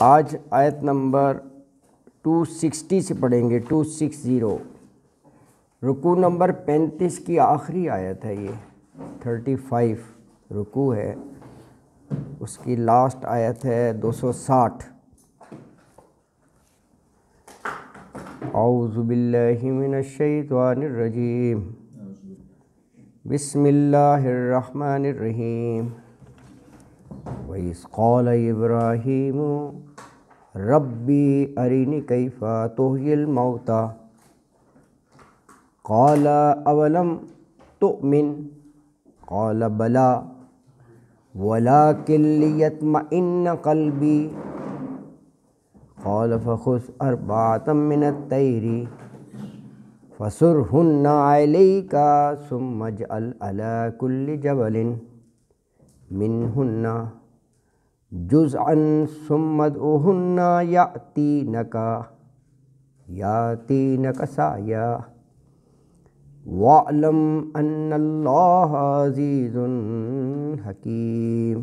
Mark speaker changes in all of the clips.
Speaker 1: آج آیت نمبر 260 سے پڑھیں گے، 260۔ رکوع نمبر 35 کی آخری آیت ہے، یہ 35 رکوع ہے، اس کی لاسٹ آیت ہے 260۔ اعوذ باللہ من الشیطان الرجیم، بسم اللہ الرحمن الرحیم۔ وَإِذْ قَالَ إِبْرَاهِيمُ رَبِّي أَرِنِي كَيْفَ تُحْيِي الْمَوْتَى قَالَ أَوَلَمْ تُؤْمِنْ قَالَ بَلَى وَلَكِنْ لِيَطْمَئِنَّ قَلْبِي قَالَ فَخُذْ أَرْبَعَةً مِنَ الطَّيْرِ فَصُرْهُنَّ عَلَيْكَ ثُمَّ اجْعَلْ عَلَى كُلِّ جَبَلٍ مِّنْهُنَّ جُزْءًا ثُمَّ ادْعُهُنَّ يَأْتِينَكَ سَعْيًا وَاعْلَمْ أَنَّ اللَّهَ عَزِيزٌ حَكِيمٌ۔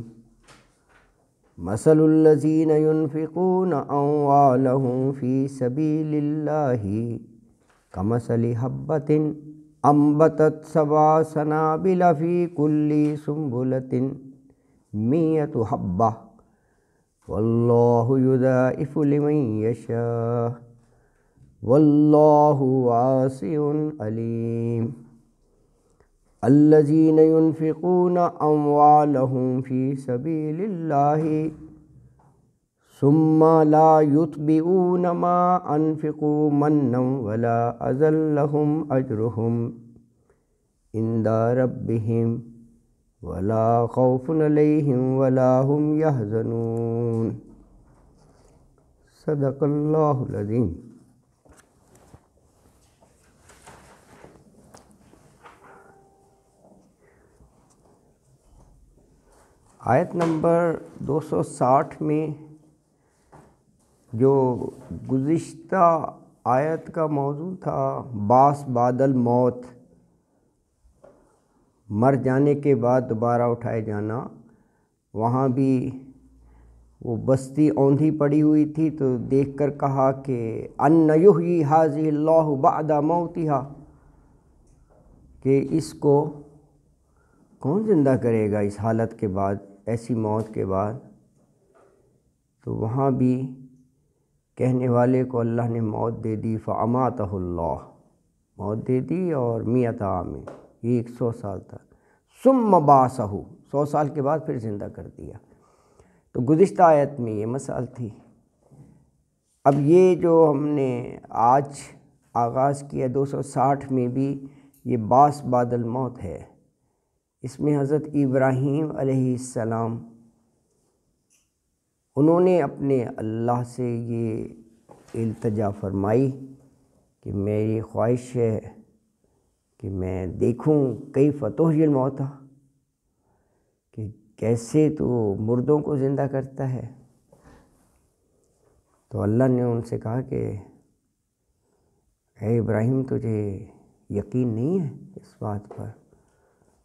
Speaker 1: مَثَلُ الَّذِينَ يُنْفِقُونَ أَمْوَالَهُمْ فِي سَبِيلِ اللَّهِ كَمَثَلِ حَبَّةٍ أَنبَتَتْ سَبْعَ سَنَابِلَ فِي كُلِّ سُنبُلَةٍ مِّائَةُ حَبَّةٍ وَاللَّهُ يُضَاعِفُ لِمَن يَشَاءُ وَاللَّهُ وَاسِعٌ عَلِيمٌ۔ الَّذِينَ يُنْفِقُونَ أَمْوَالَهُمْ فِي سَبِيلِ اللَّهِ ثُمَّ لَا يُتْبِعُونَ مَا أَنْفَقُوا مَنًّا وَلَا أَذًى لَهُمْ أَجْرُهُمْ عِندَ رَبِّهِمْ وَلَا خَوْفٌ عَلَيْهِمْ وَلَا هُمْ يَحْزَنُونَ۔ صدق اللہ العظیم۔ آیت نمبر 260 میں جو گزشتہ آیت کا موضوع تھا، بعث بعد الموت، مر جانے کے بعد دوبارہ اٹھائے جانا، وہاں بھی وہ بستی اوندھی پڑی ہوئی تھی تو دیکھ کر کہا کہ ان یحیی ھذہ اللہ بعد موتھا، کہ اس کو کون زندہ کرے گا اس حالت کے بعد، ایسی موت کے بعد۔ تو وہاں بھی کہنے والے کو اللہ نے موت دے دی، فاماتہ اللہ، موت دے دی، اور 100 عام، یہ 100 سال تک، ثم بعثہ، 100 سال کے بعد پھر زندہ کر دیا۔ تو گزشتہ آیت میں یہ مثال تھی۔ اب یہ جو ہم نے آج آغاز کیا 260 میں بھی یہ بعث بعد الموت ہے، اس میں حضرت ابراہیم علیہ السلام انہوں نے اپنے اللہ سے یہ التجا فرمائی کہ میری خواہش ہے کہ میں دیکھوں کیف تحیی الموتیٰ، کہ کیسے تو مردوں کو زندہ کرتا ہے۔ تو اللہ نے ان سے کہا کہ اے ابراہیم، تجھے یقین نہیں ہے اس بات پر؟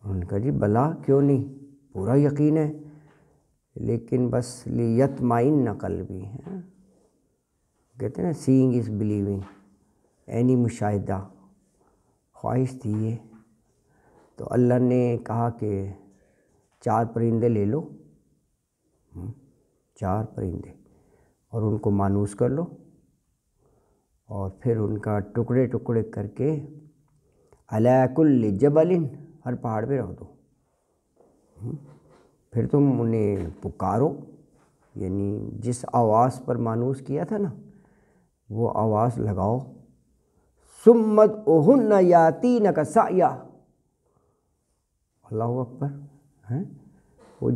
Speaker 1: انہوں نے کہا جی بلا، کیوں نہیں، پورا یقین ہے، لیکن بس لیطمئن قلبی، کہتے ہیں نا سینگ از بلیونگ، عینی مشاہدہ، خواہش تھی یہ۔ تو اللہ نے کہا کہ 4 پرندے لے لو، 4 پرندے، اور ان کو مانوس کر لو، اور پھر ان کا ٹکڑے ٹکڑے کر کے علی کل جبل، ہر پہاڑ پہ رکھ دو، پھر تم انہیں پکارو، یعنی جس آواز پر مانوس کیا تھا نا وہ آواز لگاؤ، ثم ادعوہن یاتینک سعیا، اللہ اکبر۔ وہ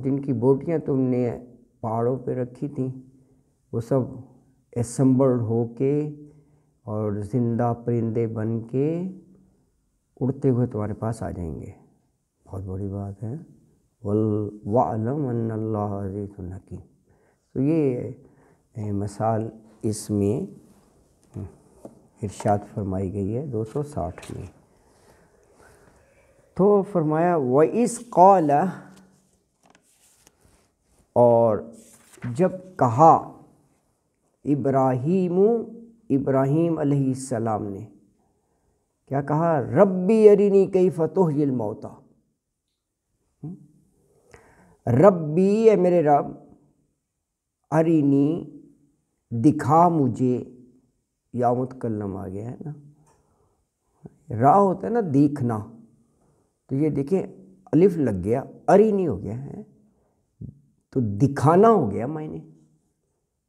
Speaker 1: جن کی بوٹیاں تم نے پہاڑوں پہ رکھی تھیں وہ سب اسمبلڈ ہو کے اور زندہ پرندے بن کے اڑتے ہوئے تمہارے پاس آ جائیں گے۔ بہت بڑی بات ہے۔ وَاعْلَمْ أَنَّ اللَّهَ عَزِيزٌ حَكِيمٌ۔ تو یہ مثال اس میں ارشاد فرمائی گئی ہے 260 میں۔ تو فرمایا وَإِذْ قَالَ، اور جب کہا ابراہیم علیہ السلام نے کیا کہا؟ ربی ارینی کیف تحیی الموتی، ربی اے میرے رب، ارینی دکھا مجھے، یا متکلم آ گیا ہے نا، را ہوتا ہے نا دیکھنا، تو یہ دیکھیں الف لگ گیا، ارینی ہو گیا ہے تو دکھانا ہو گیا معنی۔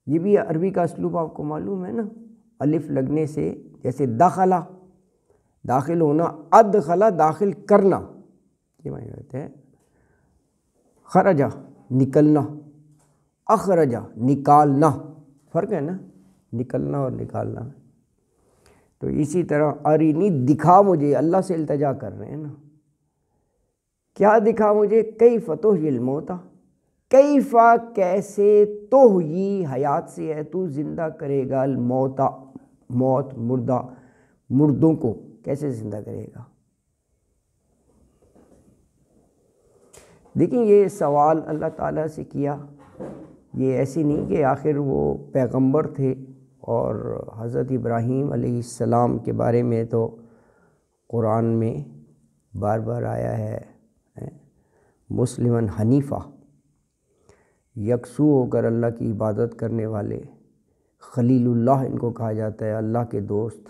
Speaker 1: یہ بھی عربی کا اسلوب آپ کو معلوم ہے نا، الف لگنے سے جیسے دخلا داخل ہونا، ادخلا داخل کرنا، یہ معنی ہوتے ہیں۔ خرجہ نکلنا، اخرجہ نکالنا، فرق ہے نا نکلنا اور نکالنا۔ تو اسی طرح ارینی دکھا مجھے، اللہ سے التجا کر رہے ہیں نا، کیا دکھا مجھے؟ کیف تحیی الموتی، کیفا کیسے، تحیی حیات سے ہے، تو زندہ کرے گا، الموتی موت مردہ، مردوں کو کیسے زندہ کرے گا۔ دیکھیں یہ سوال اللہ تعالیٰ سے کیا، یہ ایسی نہیں کہ آخر وہ پیغمبر تھے، اور حضرت ابراہیم علیہ السلام کے بارے میں تو قرآن میں بار بار آیا ہے، مسلماً حنیفہ، یکسو ہو کر اللہ کی عبادت کرنے والے، خلیل اللہ ان کو کہا جاتا ہے، اللہ کے دوست،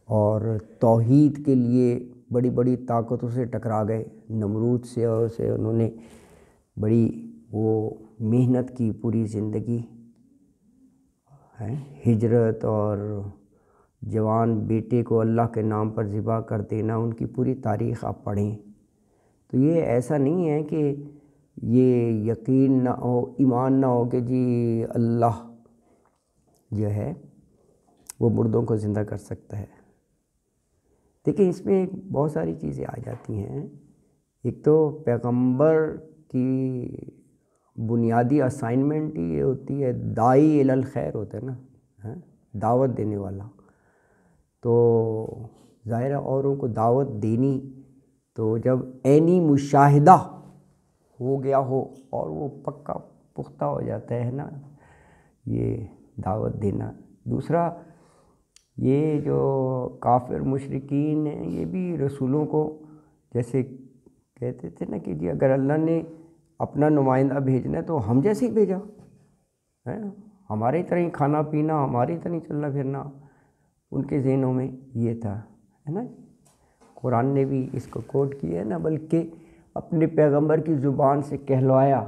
Speaker 1: اور توحید کے لیے بڑی بڑی طاقتوں سے ٹکرا گئے، نمرود سے، اور سے انہوں نے بڑی وہ محنت کی پوری زندگی، ہجرت اور جوان بیٹے کو اللہ کے نام پر ذبح کر دینا، ان کی پوری تاریخ آپ پڑھیں تو یہ ایسا نہیں ہے کہ یہ یقین نہ ہو، ایمان نہ ہو کہ جی اللہ جو ہے وہ مردوں کو زندہ کر سکتا ہے۔ دیکھیں اس میں بہت ساری چیزیں آ جاتی ہیں۔ ایک تو پیغمبر کی بنیادی اسائنمنٹ ہی یہ ہوتی ہے، داعی الی الخیر ہوتا ہے نا، دعوت دینے والا، تو ظاہر ہے اوروں کو دعوت دینی، تو جب عینی مشاہدہ ہو گیا ہو اور وہ پکا پختہ ہو جاتا ہے نا یہ دعوت دینا۔ دوسرا یہ جو کافر مشرکین ہیں یہ بھی رسولوں کو جیسے کہتے تھے نا کہ جی اگر اللہ نے اپنا نمائندہ بھیجنا ہے تو ہم جیسے ہی بھیجا ہے، ہماری طرح ہی کھانا پینا، ہماری طرح ہی چلنا پھرنا، ان کے ذہنوں میں یہ تھا، ہے نا۔ قرآن نے بھی اس کو کوٹ کیا ہے نا، بلکہ اپنے پیغمبر کی زبان سے کہلوایا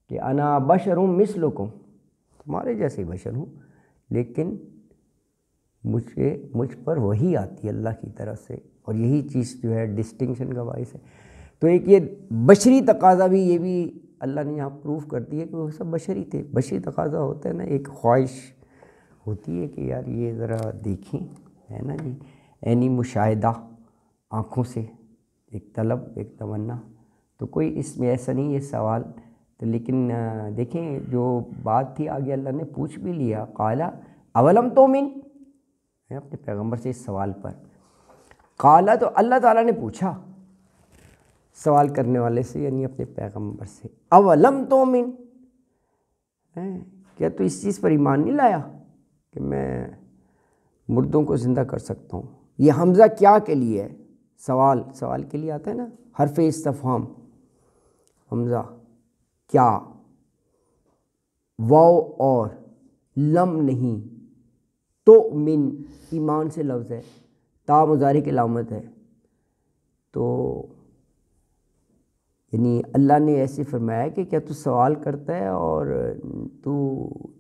Speaker 1: کہ انا بشر مثلکم، تمہارے جیسے بشر ہوں، لیکن مجھ پر وحی آتی ہے اللہ کی طرف سے، اور یہی چیز جو ہے ڈسٹنکشن کا باعث ہے۔ تو ایک یہ بشری تقاضا بھی، یہ بھی اللہ نے یہاں پروف کر دی ہے کہ وہ سب بشری تھے۔ بشری تقاضا ہوتا ہے نا، ایک خواہش ہوتی ہے کہ یار یہ ذرا دیکھیں، ہے نا جی، عینی مشاہدہ آنکھوں سے، ایک طلب، ایک تمنا۔ تو کوئی اس میں ایسا نہیں ہے سوال تو، لیکن دیکھیں جو بات تھی آگے اللہ نے پوچھ بھی لیا، قال اولم تؤمن، اپنے پیغمبر سے اس سوال پر قال، تو اللہ تعالیٰ نے پوچھا سوال کرنے والے سے، یعنی اپنے پیغمبر سے، اولم تؤمن، کیا تو اس چیز پر ایمان نہیں لایا کہ میں مردوں کو زندہ کر سکتا ہوں؟ یہ حمزہ کیا کے لیے ہے؟ سوال کے لیے آتا ہے نا، حرف استفہام، حمزہ کیا، واو اور لم نہیں، تؤمن ایمان سے لفظ ہے، تا مضارع کی علامت ہے، تو یعنی اللہ نے ایسے فرمایا کہ کیا تو سوال کرتا ہے اور تو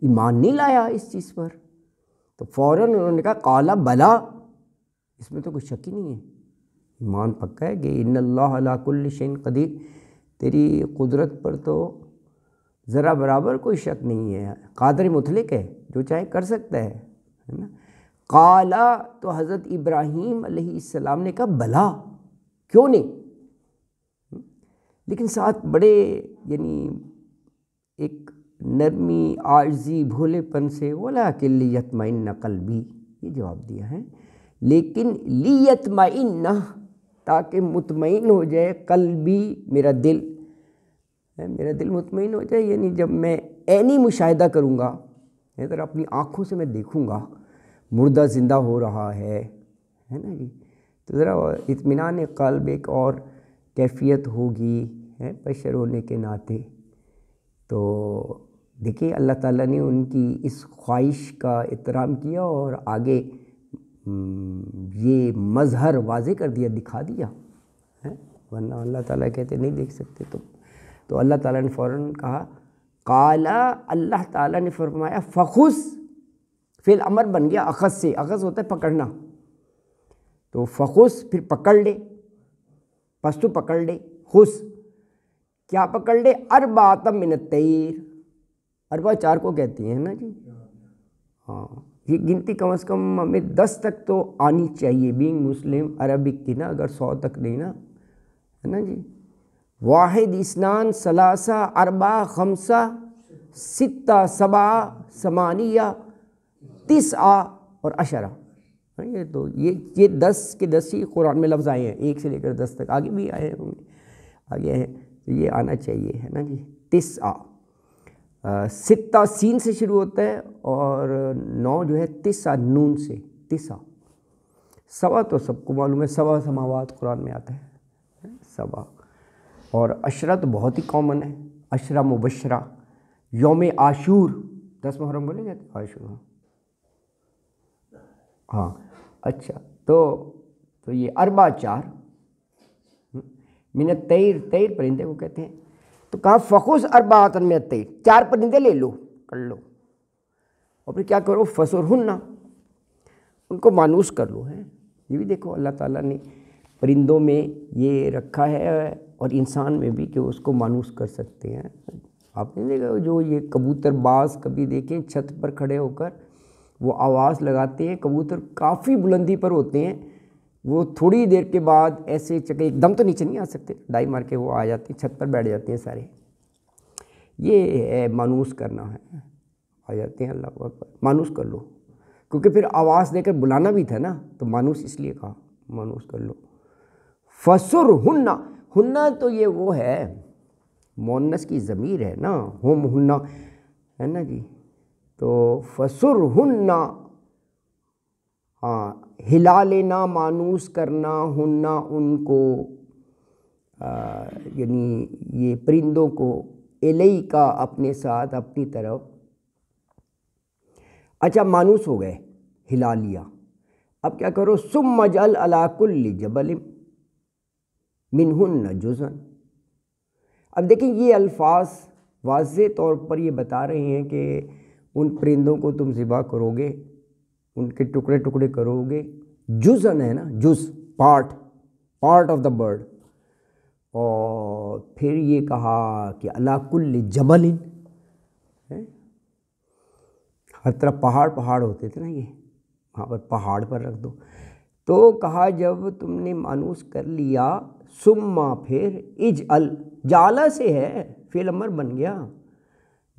Speaker 1: ایمان نہیں لایا اس چیز پر؟ تو فوراً انہوں نے کہا قال بلا، اس میں تو کوئی شک ہی نہیں ہے، ایمان پکا ہے کہ ان اللہ علی کل شیء قدیر، تیری قدرت پر تو ذرا برابر کوئی شک نہیں ہے، قادر مطلق ہے، جو چاہے کر سکتا ہے نا۔ قال، تو حضرت ابراہیم علیہ السلام نے کہا بلا، کیوں نہیں، لیکن ساتھ بڑے یعنی ایک نرمی، عاجزی، بھولے پن سے، وَلَٰكِن لِيَطْمَئِنَّ قَلْبِي، یہ جواب دیا ہے، لیکن لیطمئن، تاکہ مطمئن ہو جائے، قلبی میرا دل، میرا دل مطمئن ہو جائے، یعنی جب میں عینی مشاہدہ کروں گا، اگر اپنی آنکھوں سے میں دیکھوں گا مردہ زندہ ہو رہا ہے نا جی، تو ذرا اطمینان قلب ایک اور کیفیت ہوگی بشر ہونے کے ناطے۔ تو دیکھیے اللہ تعالیٰ نے ان کی اس خواہش کا احترام کیا اور آگے یہ مظہر واضح کر دیا، دکھا دیا، ورنہ اللہ تعالیٰ کہتے نہیں دیکھ سکتے تو اللہ تعالیٰ نے فوراً کہا، قالا، اللہ تعالیٰ نے فرمایا، فخذ، فعل امر بن گیا اخذ سے، اخذ ہوتا ہے پکڑنا، تو فخذ پھر پکڑ لے، پس تو پکڑ لے، خذ کیا پکڑ لے، اربعۃ من الطیر، اربع 4 کو کہتی ہیں نا جی، ہاں یہ گنتی کم از کم ہمیں 10 تک تو آنی چاہیے، بینگ مسلم عربک کی نا، اگر 100 تک نہیں نا، ہے نا جی، واحد، اثنان، ثلاثہ، اربع، خمسہ، ستہ، سبع، ثمانیہ، تسعہ اور عشرہ، یہ تو یہ 10 کے 10 ہی قرآن میں لفظ آئے ہیں، 1 سے لے کر 10 تک، آگے بھی آئے ہوں گے، آگے ہیں، تو یہ آنا چاہیے، ہے نا جی، تسعہ، ستہ سین سے شروع ہوتا ہے اور 9 جو ہے تسعہ نون سے، تسعہ، سوا تو سب کو معلوم ہے، سوا سماوات قرآن میں آتا ہے، سوا، اور عشرہ تو بہت ہی کامن ہے، عشرہ مبشرہ، یوم عاشور، 10 محرم بولے جاتے ہیں، عاشور، ہاں اچھا، تو یہ اربع 4 من الطیر، طیر پرندے کو کہتے ہیں، تو کہا فخذ اربعۃ من الطیر، 4 پرندے لے لو، کر لو، اور پھر کیا کرو، فصرہن، ان کو مانوس کر لو، ہے یہ بھی دیکھو اللہ تعالیٰ نے پرندوں میں یہ رکھا ہے اور انسان میں بھی کہ اس کو مانوس کر سکتے ہیں۔ آپ نے دیکھا جو یہ کبوتر باز کبھی دیکھیں چھت پر کھڑے ہو کر وہ آواز لگاتے ہیں، کبوتر کافی بلندی پر ہوتے ہیں، وہ تھوڑی دیر کے بعد ایسے چکے، ایک دم تو نیچے نہیں آ سکتے، ڈائی مار کے وہ آ جاتے ہیں، چھت پر بیٹھ جاتے ہیں سارے، یہ ہے مانوس کرنا ہے، آ جاتے ہیں، اللہ اکبر، مانوس کر لو، کیونکہ پھر آواز دے کر بلانا بھی تھا نا، تو مانوس اس لیے کہا، مانوس کر لو، فصرہن، ہنہ تو یہ وہ ہے مؤنث کی ضمیر ہے نا، ہم ہنہ ہے نا جی، تو فصرہن، ہاں ہلا لینا، مانوس کرنا، ہنہ ان کو، یعنی یہ پرندوں کو، الیکا اپنے ساتھ، اپنی طرف، اچھا مانوس ہو گئے، ہلا لیا، اب کیا کرو، ثم اجعل علی کل جبل منہن جزءا، اب دیکھیں یہ الفاظ واضح طور پر یہ بتا رہے ہیں کہ ان پرندوں کو تم ذبح کرو گے، ان کے ٹکڑے ٹکڑے کرو گے، جزءاً ہے نا، جز، پارٹ آف دا برڈ، اور پھر یہ کہا کہ علی کل جبل، ہر طرف پہاڑ ہوتے تھے نا، یہ وہاں پر پہاڑ پر رکھ دو، تو کہا جب تم نے مانوس کر لیا، ثم پھر، اجعل، جعلہ سے ہے، فعل امر بن گیا،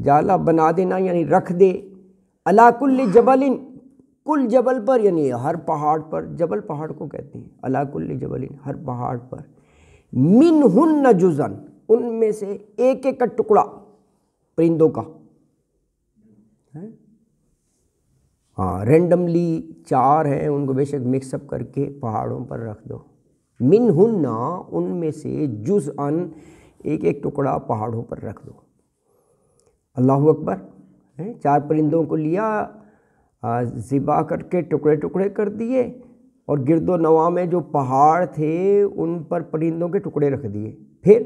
Speaker 1: جعلہ بنا دینا یعنی رکھ دے، علی کل جبل، کل جبل پر یعنی ہر پہاڑ پر، جبل پہاڑ کو کہتے ہیں، علی کل جبل ہر پہاڑ پر، منہن جزءا، ان میں سے ایک ایک کا ٹکڑا پرندوں کا، ہاں رینڈملی 4 ہیں، ان کو بے شک مکس اپ کر کے پہاڑوں پر رکھ دو، منہن، ان میں سے، جزءاً، ایک ایک ٹکڑا پہاڑوں پر رکھ دو، اللہ اکبر، 4 پرندوں کو لیا، ذبح کر کے ٹکڑے ٹکڑے کر دیے، اور گرد و نواح میں جو پہاڑ تھے ان پر پرندوں کے ٹکڑے رکھ دیے، پھر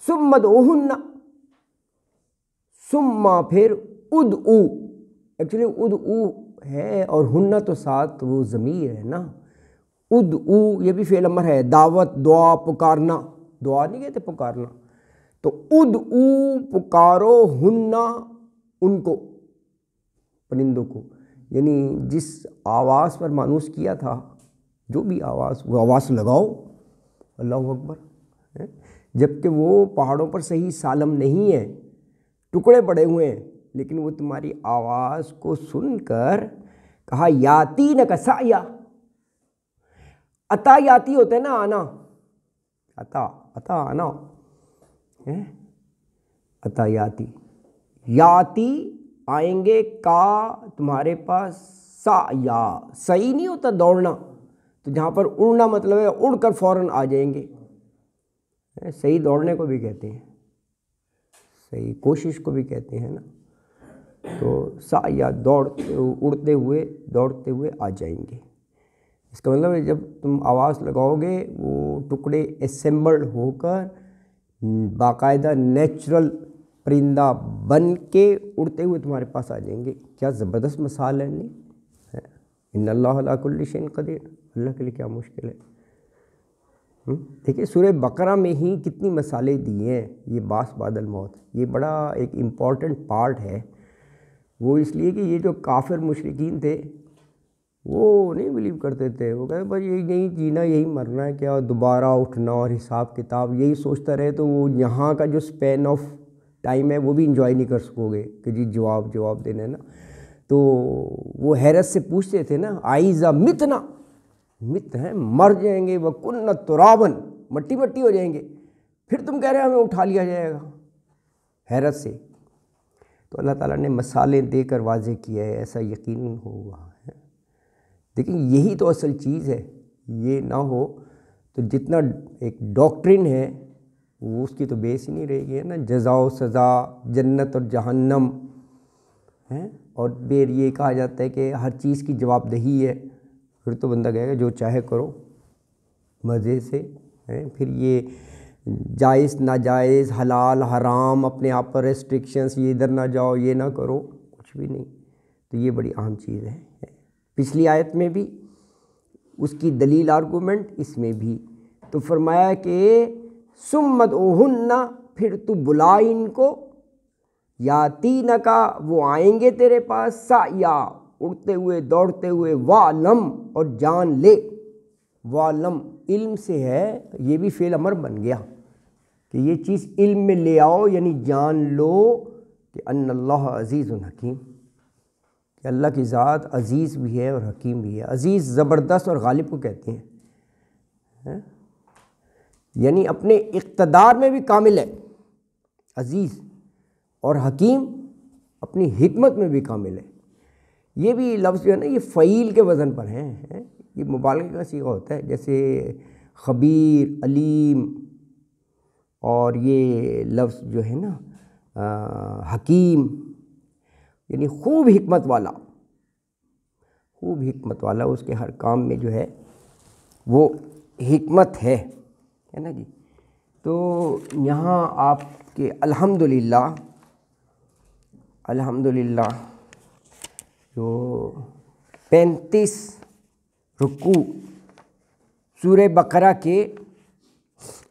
Speaker 1: ثم ادعوہن، ثم پھر، ادعو، ایکچولی ادعو ہے اور ہنہ تو ساتھ وہ ضمیر ہے نا، ادعو یہ بھی فعل امر ہے، دعوت، دعا، پکارنا، دعا نہیں کہتے پکارنا، تو ادعو، پکارو، ہنہ، ان کو، پرندوں کو، یعنی جس آواز پر مانوس کیا تھا، جو بھی آواز، وہ آواز لگاؤ، اللہ اکبر، جبکہ وہ پہاڑوں پر صحیح سالم نہیں ہے، ٹکڑے پڑے ہوئے ہیں، لیکن وہ تمہاری آواز کو سن کر کہا یاتینک سعیا، عطا یاتی ہوتا ہے نا، آنا، عطا آنا، عطا یاتی، یاتی آئیں گے، کا تمہارے پاس، سا یا صحیح نہیں ہوتا دوڑنا، تو جہاں پر اڑنا مطلب ہے اڑ کر فوراً آ جائیں گے، صحیح دوڑنے کو بھی کہتے ہیں، صحیح کوشش کو بھی کہتے ہیں نا، تو سا یا اڑتے ہوئے دوڑتے ہوئے آ جائیں گے۔ اس کا مطلب ہے جب تم آواز لگاؤ گے وہ ٹکڑے اسمبلڈ ہو کر باقاعدہ نیچرل پرندہ بن کے اڑتے ہوئے تمہارے پاس آ جائیں گے۔ کیا زبردست مثال ہے، نہیں؟ ان اللہ علی کل شیء قدیر، اللہ کے لیے کیا مشکل ہے۔ دیکھیں سورہ بقرہ میں ہی کتنی مثالیں دی ہیں، یہ باس بعد الموت، یہ بڑا ایک امپورٹنٹ پارٹ ہے۔ وہ اس لیے کہ یہ جو کافر مشرکین تھے وہ نہیں بلیو کرتے تھے، وہ کہتے بھائی یہی جینا یہی مرنا ہے، کیا دوبارہ اٹھنا اور حساب کتاب، یہی سوچتا رہے تو وہ یہاں کا جو اسپین آف ٹائم ہے وہ بھی انجوائے نہیں کر سکو گے کہ جی جواب دینا ہے نا۔ تو وہ حیرت سے پوچھتے تھے نا، آئیزا متنا، مت ہیں مر جائیں گے، وَكُنَّ تُرَابًا مٹی مٹی ہو جائیں گے، پھر تم کہہ رہے ہیں ہمیں اٹھا لیا جائے گا، حیرت سے۔ تو اللہ تعالیٰ نے مثالیں دے کر واضح کیا ہے، ایسا یقیناً ہوگا۔ دیکھیں یہی تو اصل چیز ہے، یہ نہ ہو تو جتنا ایک ڈاکٹرن ہے وہ اس کی تو بیس ہی نہیں رہے گی، ہے نا، جزا و سزا، جنت اور جہنم ہے، اور پھر یہ کہا جاتا ہے کہ ہر چیز کی جواب دہی ہے، پھر تو بندہ کہے گا جو چاہے کرو مزے سے، پھر یہ جائز ناجائز، حلال حرام، اپنے آپ پر ریسٹرکشنز، یہ ادھر نہ جاؤ یہ نہ کرو، کچھ بھی نہیں۔ تو یہ بڑی اہم چیز ہے۔ پچھلی آیت میں بھی اس کی دلیل آرگومنٹ، اس میں بھی تو فرمایا کہ ثم ادعوہن، پھر تو بلا ان کو، یاتینکا وہ آئیں گے تیرے پاس، سعیا اڑتے ہوئے دوڑتے ہوئے، وعلم اور جان لے، وعلم علم سے ہے، یہ بھی فعل امر بن گیا کہ یہ چیز علم میں لے آؤ، یعنی جان لو کہ ان اللہ عزیز حکیم، کہ اللہ کی ذات عزیز بھی ہے اور حکیم بھی ہے۔ عزیز زبردست اور غالب کو کہتے ہیں، یعنی اپنے اقتدار میں بھی کامل ہے عزیز، اور حکیم اپنی حکمت میں بھی کامل ہے۔ یہ بھی لفظ جو ہے نا یہ فعیل کے وزن پر ہیں، یہ مبالغہ کا صیغہ ہوتا ہے، جیسے خبیر، علیم، اور یہ لفظ جو ہے نا حکیم، یعنی خوب حکمت والا، خوب حکمت والا، اس کے ہر کام میں جو ہے وہ حکمت ہے نا جی۔ تو یہاں آپ کے الحمدللہ جو 35 رکوع سورہ بقرہ کے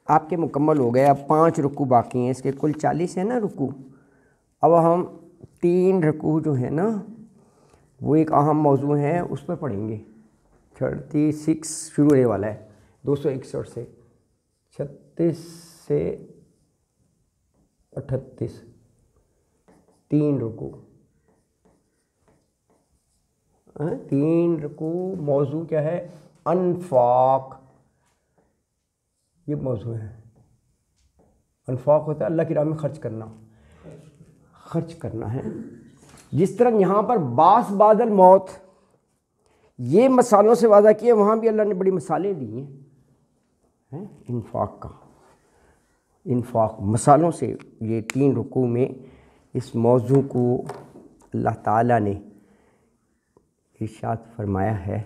Speaker 1: آپ کے مکمل ہو گئے، اب 5 رکوع باقی ہیں، اس کے کل 40 ہیں نا رکوع۔ اب ہم 3 رکوع جو ہیں نا وہ ایک اہم موضوع ہیں، اس پر پڑھیں گے۔ 36 شروع ہونے والا ہے، 261 سے، 36 سے 38، 3 رکوع، 3 رکوع۔ موضوع کیا ہے؟ انفاق، یہ موضوع ہے۔ انفاق ہوتا ہے اللہ کی راہ میں خرچ کرنا ہے۔ جس طرح یہاں پر باس بعد الموت یہ مثالوں سے واضح کیا، وہاں بھی اللہ نے بڑی مثالیں دی ہیں انفاق کا، انفاق مثالوں سے۔ یہ 3 رکوع میں اس موضوع کو اللہ تعالیٰ نے ارشاد فرمایا ہے۔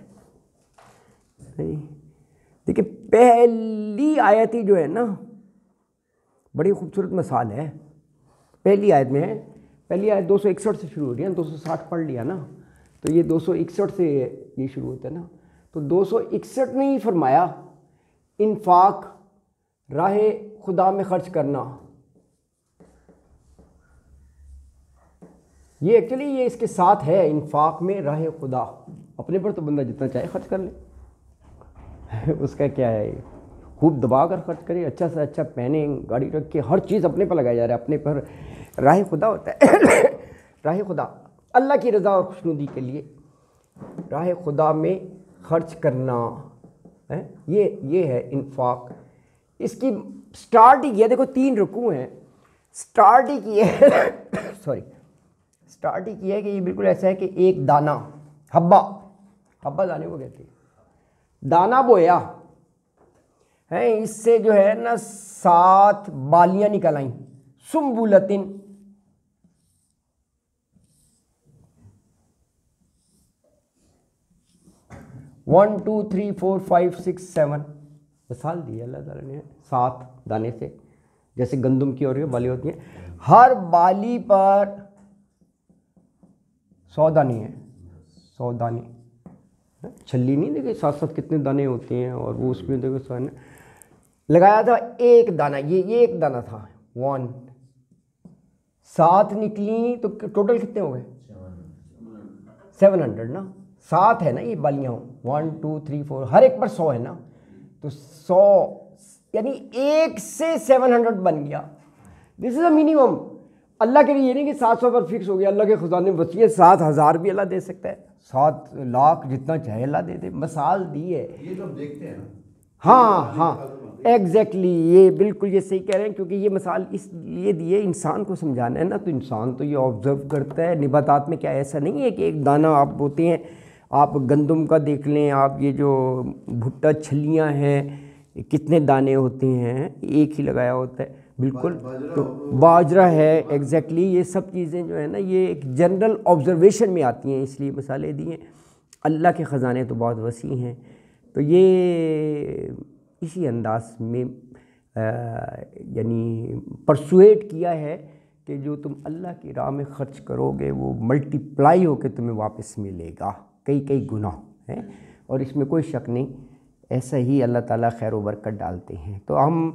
Speaker 1: دیکھیں پہلی آیت ہی جو ہے نا بڑی خوبصورت مثال ہے۔ پہلی آیت میں ہے، پہلی آیت 261 سے شروع ہو رہی ہے، 260 پڑھ لیا نا، تو یہ 261 سے یہ شروع ہوتا ہے نا۔ تو 261 میں ہی فرمایا انفاق، راہ خدا میں خرچ کرنا۔ یہ ایکچولی یہ اس کے ساتھ ہے، انفاق میں راہ خدا، اپنے پر تو بندہ جتنا چاہے خرچ کر لے، اس کا کیا ہے، خوب دبا کر خرچ کرے، اچھا سے اچھا پہنے، گاڑی رکھ کے، ہر چیز اپنے پر لگایا جا رہا ہے، اپنے پر۔ راہ خدا ہوتا ہے راہ خدا اللہ کی رضا اور خوشنودی کے لیے راہ خدا میں خرچ کرنا، یہ ہے انفاق۔ اس کی سٹارٹ ہی کیا، دیکھو 3 رکوع ہیں، سٹارٹ ہی کی ہے سوری سٹارٹ ہی کی ہے کہ یہ بالکل ایسا ہے کہ ایک دانہ حبہ دانے کو کہتے ہیں، دانہ بویا ہے، اس سے جو ہے نا 7 بالیاں نکل آئیں، سنبلتن، 1 2 3 4 5 6 7 مثال دی ہے اللہ تعالیٰ نے 7 دانے سے، جیسے گندم کی اور یہ بالی ہوتی ہیں، ہر بالی پر 100 دانے ہیں، 100 دانے، چھلی نہیں دیکھے 7 کتنے دانے ہوتے ہیں، اور وہ اس میں دیکھو 100 لگایا تھا ایک دانہ، یہ ایک دانہ تھا 1، 7 نکلی تو ٹوٹل کتنے ہو گئے 700 نا، 7 ہے نا یہ بالیاں، 1 2 3 4 ہر ایک پر 100 ہے نا، تو 100 یعنی ایک سے 700 بن گیا، دس از اے منیمم۔ اللہ کے لیے یہ نہیں کہ 700 پر فکس ہو گیا، اللہ کے خزانے وسیع ہے، 7,000 بھی اللہ دے سکتا ہے، 7 لاکھ جتنا چاہے اللہ دے دے، مثال دی ہے،
Speaker 2: یہ تو دیکھتے ہیں نا۔
Speaker 1: ہاں ایگزیکٹلی، یہ بالکل یہ صحیح کہہ رہے ہیں، کیونکہ یہ مثال اس لیے دی ہے انسان کو سمجھانا ہے نا، تو انسان تو یہ آبزرو کرتا ہے، نباتات میں کیا ایسا نہیں ہے کہ ایک دانہ آپ بوتے ہیں، آپ گندم کا دیکھ لیں، آپ یہ جو بھٹا چھلیاں ہیں کتنے دانے ہوتے ہیں، ایک ہی لگایا ہوتا ہے، بالکل تو باجرہ ہے، ایگزیکٹلی یہ سب چیزیں جو ہے نا یہ ایک جنرل آبزرویشن میں آتی ہیں، اس لیے مثالیں دی ہیں۔ اللہ کے خزانے تو بہت وسیع ہیں، تو یہ اسی انداز میں یعنی پرسویٹ کیا ہے کہ جو تم اللہ کی راہ میں خرچ کرو گے وہ ملٹی پلائی ہو کے تمہیں واپس ملے گا، کئی گنا ہے، اور اس میں کوئی شک نہیں، ایسا ہی اللہ تعالیٰ خیر و برکت ڈالتے ہیں۔ تو ہم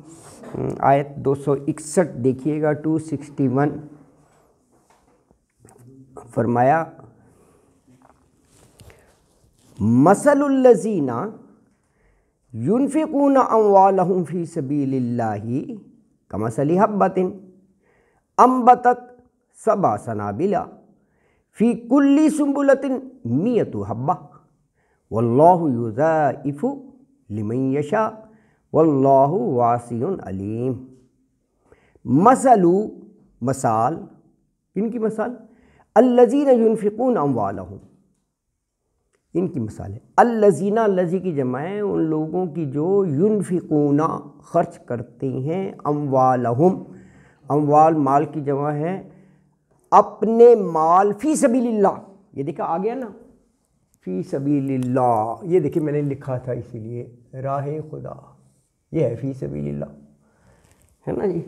Speaker 1: آیت 261 دیکھیے گا، 261 فرمایا مثل الذین ينفقون اموالهم فی سبیل اللہ کمثل حبۃ انبتت 7 سنابل فی کل سنبلۃ 100 حبۃ واللہ یضاعف لمن یشاء واللہ واسع علیم۔ مثال ان کی مثال الذین ينفقون اموالهم، ان کی مثال ہے الذین، الذی کی جمع ہے ان لوگوں کی جو ينفقون خرچ کرتے ہیں، اموالہم، اموال مال کی جمع ہے، اپنے مال فی سبیل اللہ، یہ دیکھا آ گیا نا فی سبیل اللہ، یہ دیکھیں میں نے لکھا تھا اسی لیے راہ خدا، یہ ہے فی سبیل اللہ، ہے نا جی،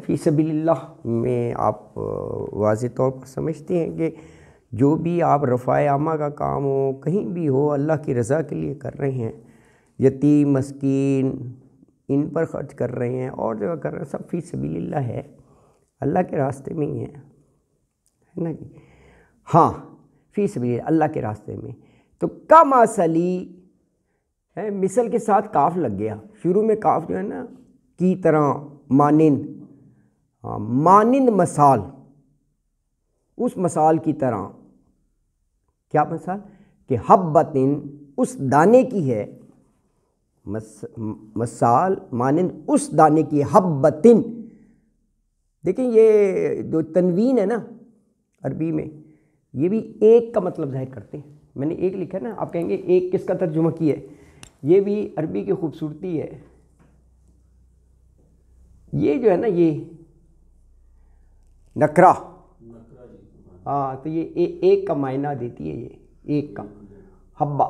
Speaker 1: فی سبیل اللہ میں آپ واضح طور پر سمجھتے ہیں کہ جو بھی آپ رفع عامہ کا کام ہو، کہیں بھی ہو، اللہ کی رضا کے لیے کر رہے ہیں، یتیم مسکین ان پر خرچ کر رہے ہیں، اور جگہ کر رہے ہیں، سب فی سبیل اللہ ہے، اللہ کے راستے میں ہی ہے نا جی، ہاں فی سبیل اللہ کے راستے میں۔ تو کمثلی ہے، مثل کے ساتھ کاف لگ گیا، شروع میں کاف جو ہے نا کی طرح، مانند، مانند مثال، اس مثال کی طرح، کیا مثال کہ حبتن، اس دانے کی ہے، مثال مانند اس دانے کی، حبتن، دیکھیں یہ جو تنوین ہے نا عربی میں، یہ بھی ایک کا مطلب ظاہر کرتے ہیں، میں نے ایک لکھا ہے نا، آپ کہیں گے ایک کس کا ترجمہ کیا ہے، یہ بھی عربی کی خوبصورتی ہے، یہ جو ہے نا یہ نکرہ، ہاں تو یہ ایک کا معنی دیتی ہے، یہ ایک کا، حبہ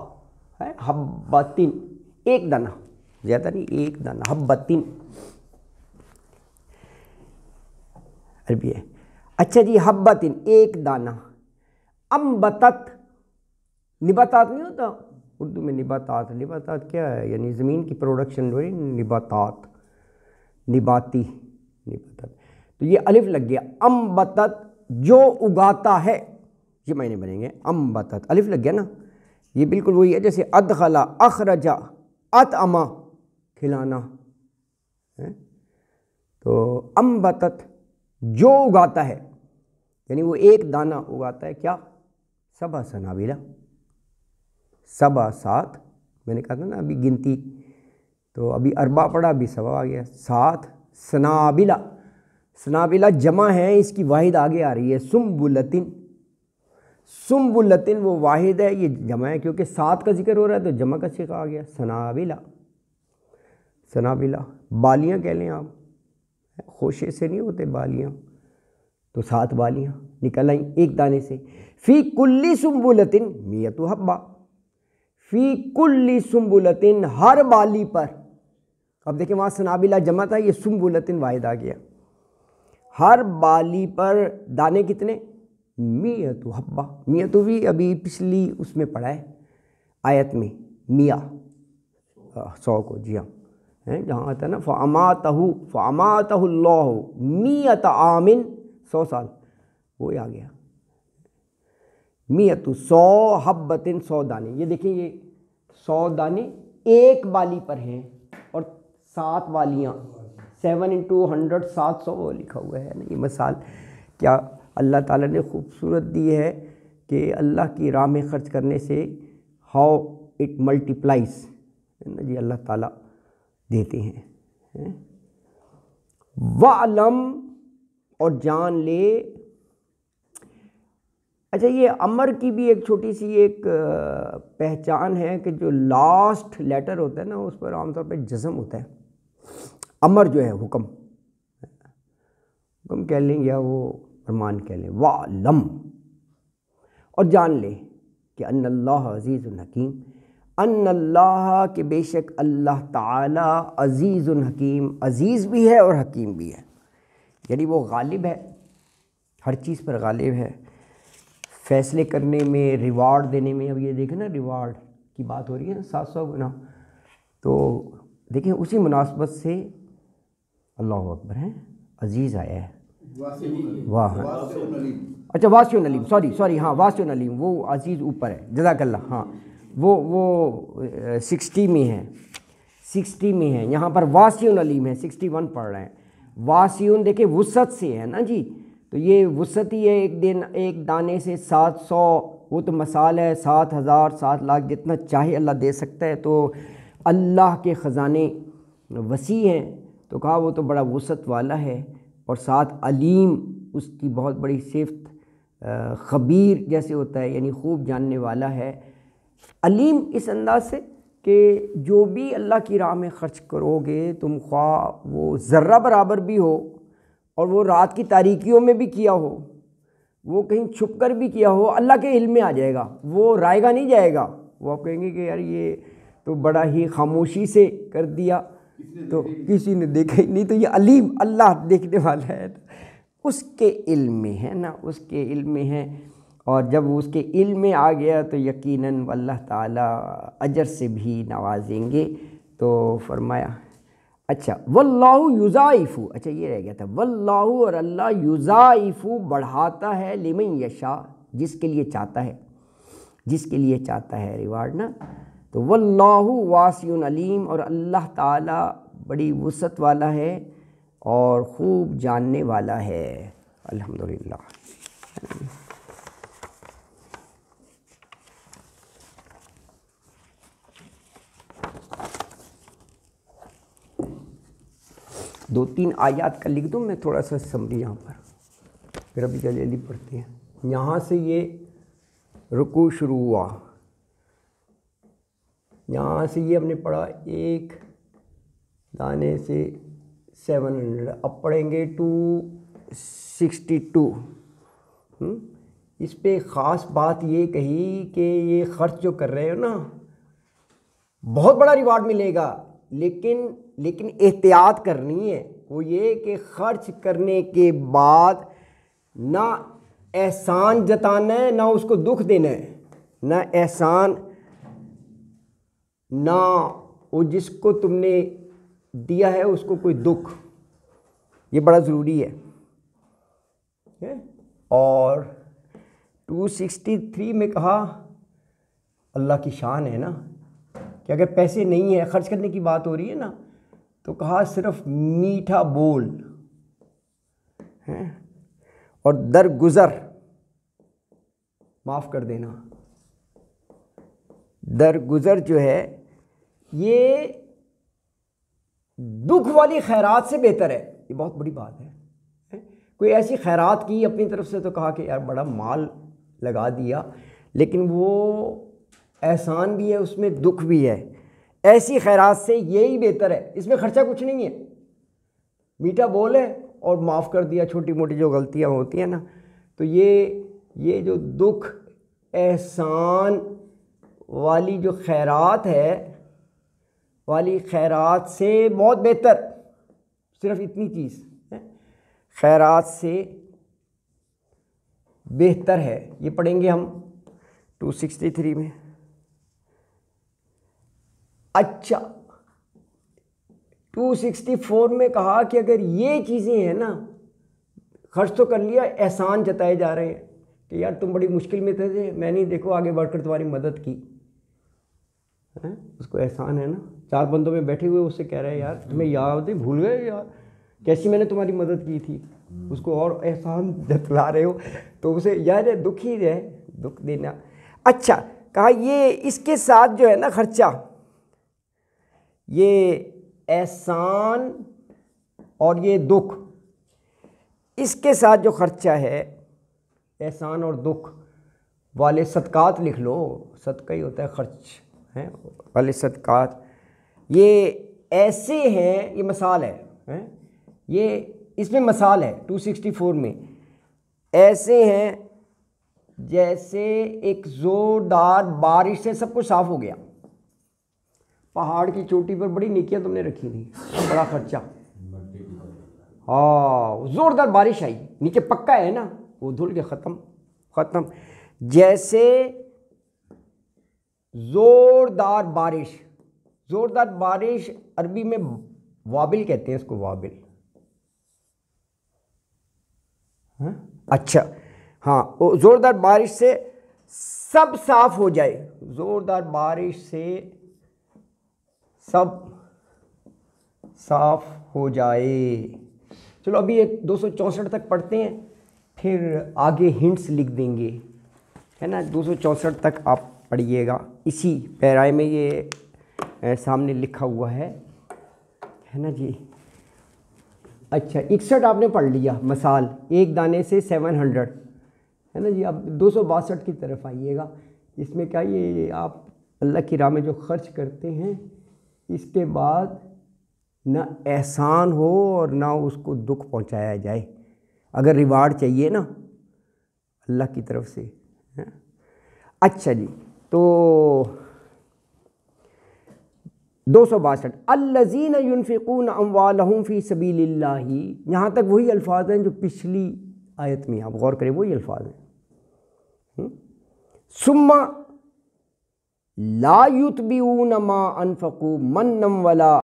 Speaker 1: ہے، حبتن ایک دانہ، زیادہ نہیں ایک دانہ، حبتن عربی ہے۔ اچھا جی، حبتن ایک دانہ، انبتت، نباتات نہیں ہوتا اردو میں، نباتات، نباتات کیا ہے یعنی زمین کی پروڈکشن جو ہے، نباتات، نباتی نباتات، تو یہ الف لگ گیا، انبتت جو اگاتا ہے، یہ معنی بنیں گے، انبتت الف لگ گیا نا، یہ بالکل وہی ہے جیسے ادخلا، اخرجا، اطعما کھلانا، تو انبتت جو اگاتا ہے، یعنی وہ ایک دانہ اگاتا ہے، کیا 7 سنابل، 7 میں نے کہا تھا نا ابھی گنتی، تو ابھی اربع پڑھا، ابھی 7 آ گیا، 7 سنابلہ، سنابلہ جمع ہے، اس کی واحد آگے آ رہی ہے سنبلتن، سنبلتن وہ واحد ہے، یہ جمع ہے کیونکہ 7 کا ذکر ہو رہا ہے تو جمع کا صیغہ آ گیا سنابلہ، سنابلہ بالیاں کہہ لیں آپ، خوشے سے نہیں ہوتے بالیاں، تو 7 بالیاں نکل آئیں ایک دانے سے، فی کل سنبلتن میۃ حبہ، فی کل سنبلتن ہر بالی پر، اب دیکھیں وہاں سنابلہ جمع تھا، یہ سنبلتن واحد آ گیا، ہر بالی پر دانے کتنے؟ میۃ حبہ، میۃ بھی ابھی پچھلی اس میں پڑھا ہے آیت میں، 100 کو، جی ہاں جہاں آتا ہے نا فَأَمَاتَهُ اللَّهُ مِئَةَ عَامٍ 100 سال، وہی آ گیا میۃ 100 حبتن 100 دانے، یہ دیکھیں یہ 100 دانے ایک بالی پر ہیں اور 7 والیاں، 7 into 100 700 لکھا ہوا ہے نا، یہ مثال کیا اللہ تعالیٰ نے خوبصورت دی ہے کہ اللہ کی راہ میں خرچ کرنے سے ہاؤ اٹ ملٹیپلائز، جی اللہ تعالیٰ دیتے ہیں۔ وَعْلَمْ اور جان لے، اچھا یہ امر کی بھی ایک چھوٹی سی ایک پہچان ہے کہ جو لاسٹ لیٹر ہوتا ہے نا اس پر عام طور پہ جزم ہوتا ہے، امر جو ہے حکم، حکم کہہ لیں یا وہ فرمان کہہ لیں، وَعْلَمْ اور جان لے کہ ان اللہ عزیز الحکیم، ان اللہ کہ بے شک اللہ تعالی عزیز الحکیم، عزیز بھی ہے اور حکیم بھی ہے، یعنی وہ غالب ہے، ہر چیز پر غالب ہے، فیصلے کرنے میں، ریوارڈ دینے میں، اب یہ دیکھیں نا ریوارڈ کی بات ہو رہی ہے نا 700 گنا، تو دیکھیں اسی مناسبت سے اللہ اکبر ہے عزیز آیا ہے، واہ اچھا واسع علیم، سوری ہاں واسع علیم، وہ عزیز اوپر ہے، جزاک اللہ، ہاں وہ 60 میں ہے، 60 میں ہے، یہاں پر واسع علیم ہے، 61 پڑھ رہے ہیں، واسع دیکھیں وسعت سے ہے نا جی، تو یہ وسعت ہی ہے، ایک دانے سے 700، وہ تو مثال ہے 7,000 7 لاکھ جتنا چاہے اللہ دے سکتا ہے، تو اللہ کے خزانے وسیع ہیں، تو کہا وہ تو بڑا وسعت والا ہے، اور ساتھ علیم اس کی بہت بڑی صفت، خبیر جیسے ہوتا ہے یعنی خوب جاننے والا ہے، علیم اس انداز سے کہ جو بھی اللہ کی راہ میں خرچ کرو گے تم، خواہ وہ ذرہ برابر بھی ہو اور وہ رات کی تاریکیوں میں بھی کیا ہو، وہ کہیں چھپ کر بھی کیا ہو، اللہ کے علم میں آ جائے گا، وہ رائے گا نہیں جائے گا، وہ آپ کہیں گے کہ یار یہ تو بڑا ہی خاموشی سے کر دیا، تو کسی نے دیکھا ہی نہیں، تو یہ علیم اللہ دیکھنے والا ہے، اس کے علم میں ہے نا، اس کے علم میں ہے، اور جب اس کے علم میں آ گیا تو یقیناً اللہ تعالیٰ اجر سے بھی نوازیں گے، تو فرمایا اچھا واللہ یضاعف، اچھا یہ رہ گیا تھا، واللہ اور اللہ یضاعف بڑھاتا ہے، لمن یشاء جس کے لیے چاہتا ہے، جس کے لیے چاہتا ہے ریوارڈ نا، تو واللہ واسع علیم اور اللہ تعالیٰ بڑی وسعت والا ہے اور خوب جاننے والا ہے، الحمدللہ۔ دو تین آیات کا لکھ دوں میں تھوڑا سا سمری یہاں پر، پھر ابھی جلدی پڑھتے ہیں، یہاں سے یہ رکوع شروع ہوا، یہاں سے یہ ہم نے پڑھا ایک دانے سے 700، اب پڑھیں گے 262، اس پہ خاص بات یہ کہی کہ یہ خرچ جو کر رہے ہو نا بہت بڑا ریوارڈ ملے گا، لیکن احتیاط کرنی ہے، وہ یہ کہ خرچ کرنے کے بعد نہ احسان جتانا ہے نہ اس کو دکھ دینا ہے، نہ احسان، نہ وہ جس کو تم نے دیا ہے اس کو کوئی دکھ، یہ بڑا ضروری ہے۔ اور 263 میں کہا اللہ کی شان ہے نا کہ اگر پیسے نہیں ہیں، خرچ کرنے کی بات ہو رہی ہے نا، تو کہا صرف میٹھا بول اور درگزر معاف کر دینا، درگزر جو ہے یہ دکھ والی خیرات سے بہتر ہے. یہ بہت بڑی بات ہے. کوئی ایسی خیرات کی اپنی طرف سے تو کہا کہ یار بڑا مال لگا دیا، لیکن وہ احسان بھی ہے، اس میں دکھ بھی ہے. ایسی خیرات سے یہی بہتر ہے، اس میں خرچہ کچھ نہیں ہے. میٹھا بول ہے اور معاف کر دیا چھوٹی موٹی جو غلطیاں ہوتی ہیں نا. تو یہ جو دکھ احسان والی جو خیرات ہے والی خیرات سے بہت بہتر. صرف اتنی چیز خیرات سے بہتر ہے. یہ پڑھیں گے ہم 263 میں. اچھا 264 میں کہا کہ اگر یہ چیزیں ہیں نا، خرچ تو کر لیا، احسان جتائے جا رہے ہیں کہ یار تم بڑی مشکل میں تھے، میں نے دیکھو آگے بڑھ کر تمہاری مدد کی. اس کو احسان ہے نا. 4 بندوں میں بیٹھے ہوئے اس سے کہہ رہے ہیں یار تمہیں یاد ہے، بھول گئے یار کیسی میں نے تمہاری مدد کی تھی. اس کو اور احسان جتلا رہے ہو تو اسے یاد ہے، دکھ ہی ہے، دکھ دینا. اچھا کہا یہ اس کے ساتھ جو ہے نا خرچہ، یہ احسان اور یہ دکھ، اس کے ساتھ جو خرچہ ہے احسان اور دکھ والے صدقات لکھ لو. صدقہ ہی ہوتا ہے خرچ ہیں والے صدقات. یہ ایسے ہیں، یہ مثال ہے، یہ اس میں مثال ہے 264 میں. ایسے ہیں جیسے ایک زوردار بارش سے سب کچھ صاف ہو گیا. پہاڑ کی چوٹی پر بڑی نیکیاں تم نے رکھی تھی، بڑا خرچہ، ہاں زوردار بارش آئی، نیچے پکا ہے نا، وہ دھل کے ختم. جیسے زوردار بارش عربی میں وابل کہتے ہیں اس کو، وابل. اچھا ہاں، زوردار بارش سے سب صاف ہو جائے، زوردار بارش سے سب صاف ہو جائے. چلو ابھی 264 تک پڑھتے ہیں، پھر آگے ہنٹس لکھ دیں گے، ہے نا. 264 تک آپ پڑھیے گا. اسی پیرائے میں یہ سامنے لکھا ہوا ہے نا جی. اچھا 61 آپ نے پڑھ لیا، مثال ایک دانے سے 700 ہے نا جی. اب 262 کی طرف آئیے گا. اس میں کیا یہ آپ اللہ کی راہ میں جو خرچ کرتے ہیں، اس کے بعد نہ احسان ہو اور نہ اس کو دکھ پہنچایا جائے. اگر ریوارڈ چاہیے نا اللہ کی طرف سے. اچھا جی، تو 262 الذین ينفقون اموالهم فی سبیل اللہ. یہاں تک وہی الفاظ ہیں جو پچھلی آیت میں، آپ غور کریں وہی الفاظ ہیں. ثم لا یتبعون ما انفقوا منا ولا